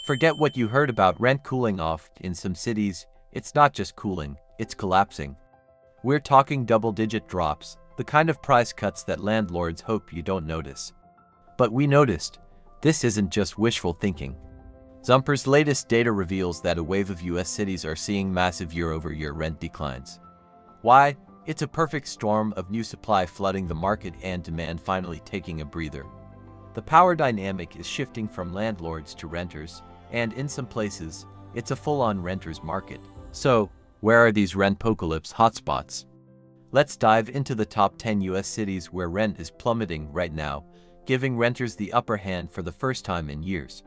Forget what you heard about rent cooling off in some cities. It's not just cooling, it's collapsing. We're talking double-digit drops, the kind of price cuts that landlords hope you don't notice. But we noticed. This isn't just wishful thinking. Zumper's latest data reveals that a wave of US cities are seeing massive year-over-year rent declines. Why? It's a perfect storm of new supply flooding the market and demand finally taking a breather. The power dynamic is shifting from landlords to renters, and in some places, it's a full-on renters market. So, where are these rentpocalypse hotspots? Let's dive into the top 10 US cities where rent is plummeting right now, giving renters the upper hand for the first time in years.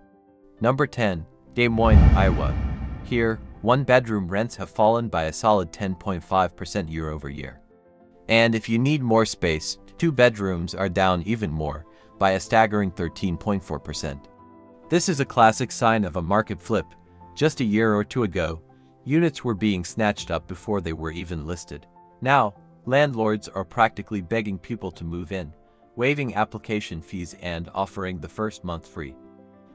Number 10. Des Moines, Iowa. Here, one-bedroom rents have fallen by a solid 10.5% year-over-year. And if you need more space, two bedrooms are down even more, by a staggering 13.4%. This is a classic sign of a market flip. Just a year or two ago, units were being snatched up before they were even listed. Now, landlords are practically begging people to move in, waiving application fees and offering the first month free.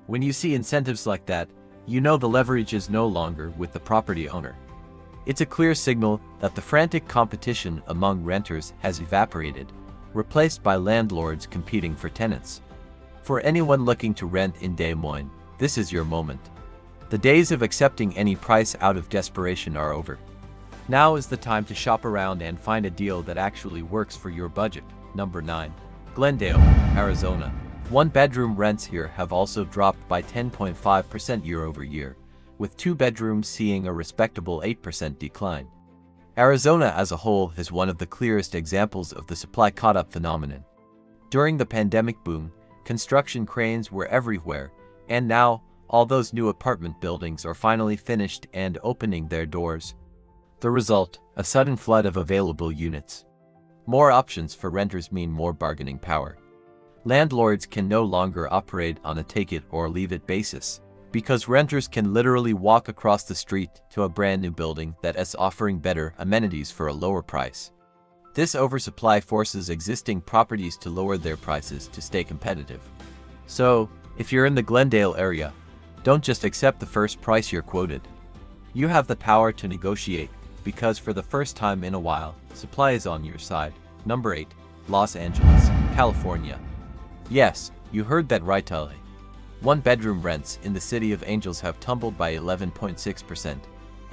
When you see incentives like that, you know the leverage is no longer with the property owner. It's a clear signal that the frantic competition among renters has evaporated, replaced by landlords competing for tenants. For anyone looking to rent in Des Moines, this is your moment. The days of accepting any price out of desperation are over. Now is the time to shop around and find a deal that actually works for your budget. Number 9. Glendale, Arizona. One-bedroom rents here have also dropped by 10.5% year-over-year, with two bedrooms seeing a respectable 8% decline. Arizona as a whole is one of the clearest examples of the supply-caught-up phenomenon. During the pandemic boom, construction cranes were everywhere, and now, all those new apartment buildings are finally finished and opening their doors. The result, a sudden flood of available units. More options for renters mean more bargaining power. Landlords can no longer operate on a take-it-or-leave-it basis, because renters can literally walk across the street to a brand new building that is offering better amenities for a lower price. This oversupply forces existing properties to lower their prices to stay competitive. So, if you're in the Glendale area, don't just accept the first price you're quoted. You have the power to negotiate, because for the first time in a while, supply is on your side. Number 8. Los Angeles, California. Yes, you heard that right, LA. One-bedroom rents in the City of Angels have tumbled by 11.6%,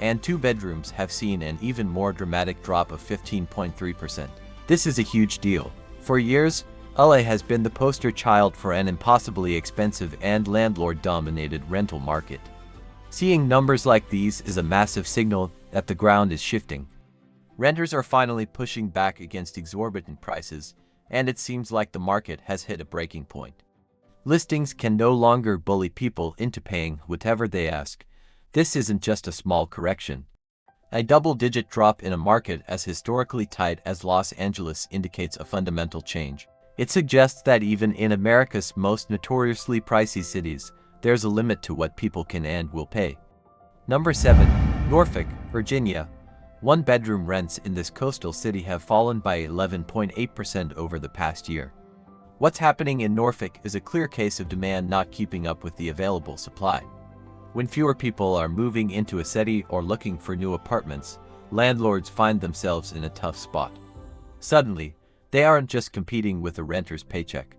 and two bedrooms have seen an even more dramatic drop of 15.3%. This is a huge deal. For years, LA has been the poster child for an impossibly expensive and landlord-dominated rental market. Seeing numbers like these is a massive signal that the ground is shifting. Renters are finally pushing back against exorbitant prices, and it seems like the market has hit a breaking point. Listings can no longer bully people into paying whatever they ask. This isn't just a small correction. A double-digit drop in a market as historically tight as Los Angeles indicates a fundamental change. It suggests that even in America's most notoriously pricey cities, there's a limit to what people can and will pay. Number 7. Norfolk, Virginia. One-bedroom rents in this coastal city have fallen by 11.8% over the past year. What's happening in Norfolk is a clear case of demand not keeping up with the available supply. When fewer people are moving into a city or looking for new apartments, landlords find themselves in a tough spot. Suddenly, they aren't just competing with a renter's paycheck.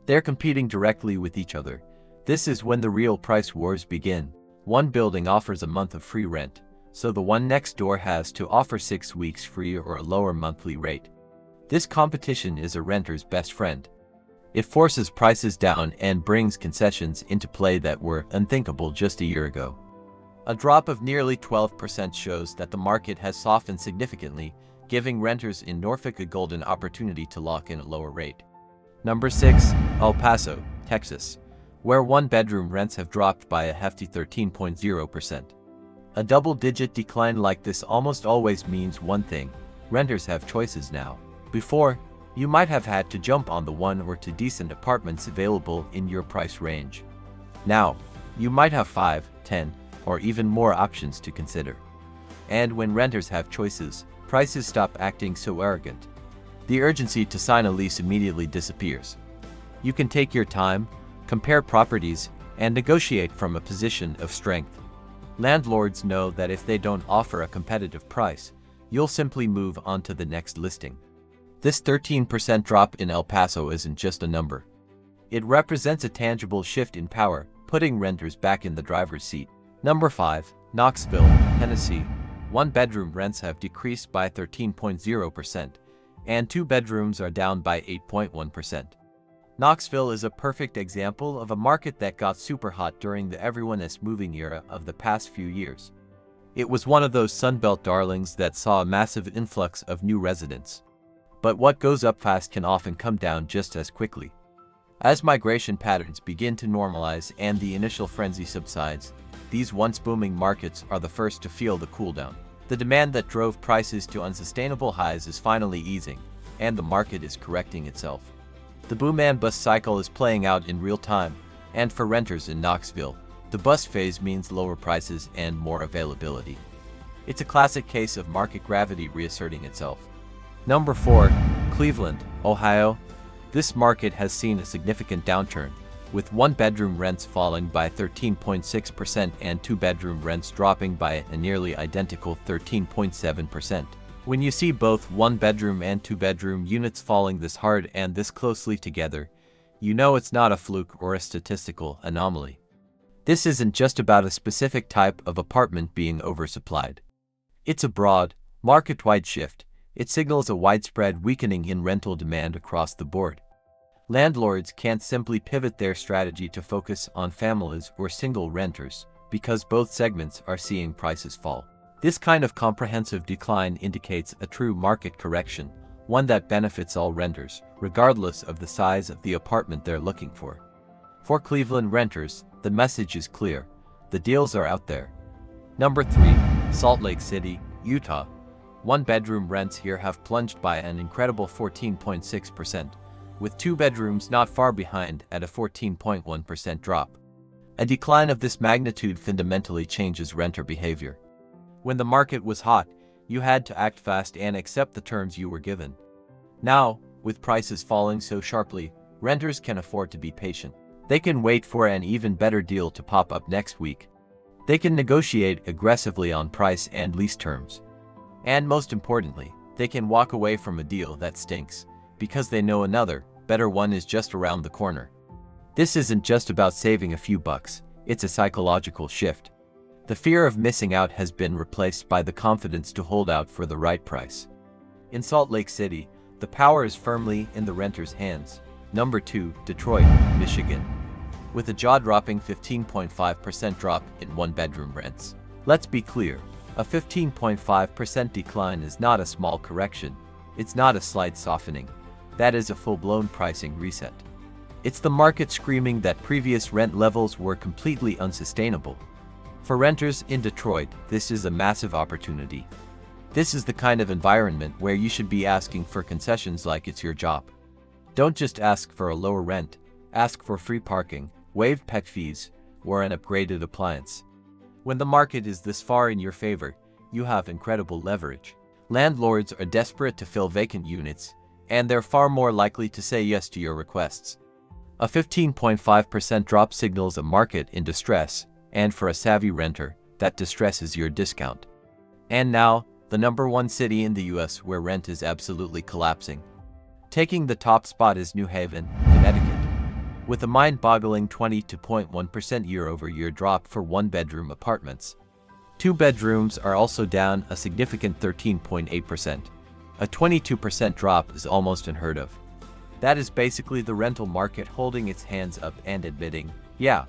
They're competing directly with each other. This is when the real price wars begin. One building offers a month of free rent, so the one next door has to offer 6 weeks free or a lower monthly rate. This competition is a renter's best friend. It forces prices down and brings concessions into play that were unthinkable just a year ago. A drop of nearly 12% shows that the market has softened significantly, giving renters in Norfolk a golden opportunity to lock in a lower rate. Number 6. El Paso, Texas, where one-bedroom rents have dropped by a hefty 13.0%. A double-digit decline like this almost always means one thing: renters have choices now. Before, you might have had to jump on the one or two decent apartments available in your price range. Now, you might have 5, 10, or even more options to consider. And when renters have choices, prices stop acting so arrogant. The urgency to sign a lease immediately disappears. You can take your time, compare properties, and negotiate from a position of strength. Landlords know that if they don't offer a competitive price, you'll simply move on to the next listing. This 13% drop in El Paso isn't just a number. It represents a tangible shift in power, putting renters back in the driver's seat. Number 5. Knoxville, Tennessee. One-bedroom rents have decreased by 13.0%, and two bedrooms are down by 8.1%. Knoxville is a perfect example of a market that got super hot during the everyone is moving era of the past few years. It was one of those Sunbelt darlings that saw a massive influx of new residents. But what goes up fast can often come down just as quickly. As migration patterns begin to normalize and the initial frenzy subsides, these once booming markets are the first to feel the cooldown. The demand that drove prices to unsustainable highs is finally easing, and the market is correcting itself. The boom and bust cycle is playing out in real time, and for renters in Knoxville, the bust phase means lower prices and more availability. It's a classic case of market gravity reasserting itself. Number 4. Cleveland, Ohio. This market has seen a significant downturn, with one-bedroom rents falling by 13.6% and two-bedroom rents dropping by a nearly identical 13.7%. When you see both one-bedroom and two-bedroom units falling this hard and this closely together, you know it's not a fluke or a statistical anomaly. This isn't just about a specific type of apartment being oversupplied. It's a broad, market-wide shift. It signals a widespread weakening in rental demand across the board. Landlords can't simply pivot their strategy to focus on families or single renters, because both segments are seeing prices fall. This kind of comprehensive decline indicates a true market correction, one that benefits all renters, regardless of the size of the apartment they're looking for. For Cleveland renters, the message is clear. The deals are out there. Number 3. Salt Lake City, Utah. One-bedroom rents here have plunged by an incredible 14.6%, with two bedrooms not far behind at a 14.1% drop. A decline of this magnitude fundamentally changes renter behavior. When the market was hot, you had to act fast and accept the terms you were given. Now, with prices falling so sharply, renters can afford to be patient. They can wait for an even better deal to pop up next week. They can negotiate aggressively on price and lease terms. And most importantly, they can walk away from a deal that stinks, because they know another, better one is just around the corner. This isn't just about saving a few bucks, it's a psychological shift. The fear of missing out has been replaced by the confidence to hold out for the right price. In Salt Lake City, the power is firmly in the renter's hands. Number 2. Detroit, Michigan. With a jaw-dropping 15.5% drop in one-bedroom rents. Let's be clear, a 15.5% decline is not a small correction. It's not a slight softening. That is a full-blown pricing reset. It's the market screaming that previous rent levels were completely unsustainable. For renters in Detroit, this is a massive opportunity. This is the kind of environment where you should be asking for concessions like it's your job. Don't just ask for a lower rent, ask for free parking, waived pet fees, or an upgraded appliance. When the market is this far in your favor, you have incredible leverage. Landlords are desperate to fill vacant units, and they're far more likely to say yes to your requests. A 15.5% drop signals a market in distress, and for a savvy renter, that distress is your discount. And now, the number 1 city in the US where rent is absolutely collapsing. Taking the top spot is New Haven, Connecticut, with a mind-boggling 22.1% year-over-year drop for one-bedroom apartments. Two bedrooms are also down a significant 13.8%. A 22% drop is almost unheard of. That is basically the rental market holding its hands up and admitting, yeah,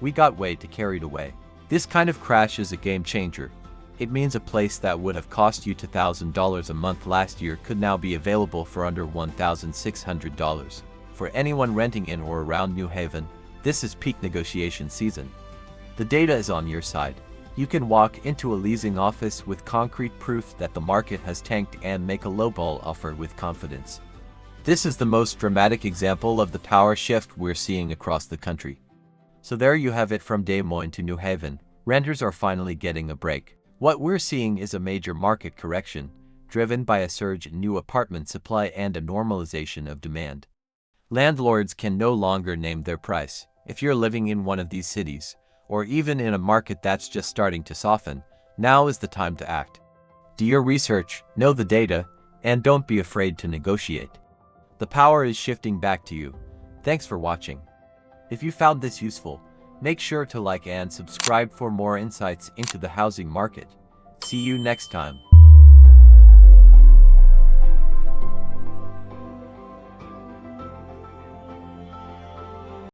we got way too carried away. This kind of crash is a game changer. It means a place that would have cost you $2,000 a month last year could now be available for under $1,600. For anyone renting in or around New Haven, this is peak negotiation season. The data is on your side. You can walk into a leasing office with concrete proof that the market has tanked and make a lowball offer with confidence. This is the most dramatic example of the power shift we're seeing across the country. So there you have it, from Des Moines to New Haven. Renters are finally getting a break. What we're seeing is a major market correction, driven by a surge in new apartment supply and a normalization of demand. Landlords can no longer name their price. If you're living in one of these cities, or even in a market that's just starting to soften, now is the time to act. Do your research, know the data, and don't be afraid to negotiate. The power is shifting back to you. Thanks for watching. If you found this useful, make sure to like and subscribe for more insights into the housing market. See you next time.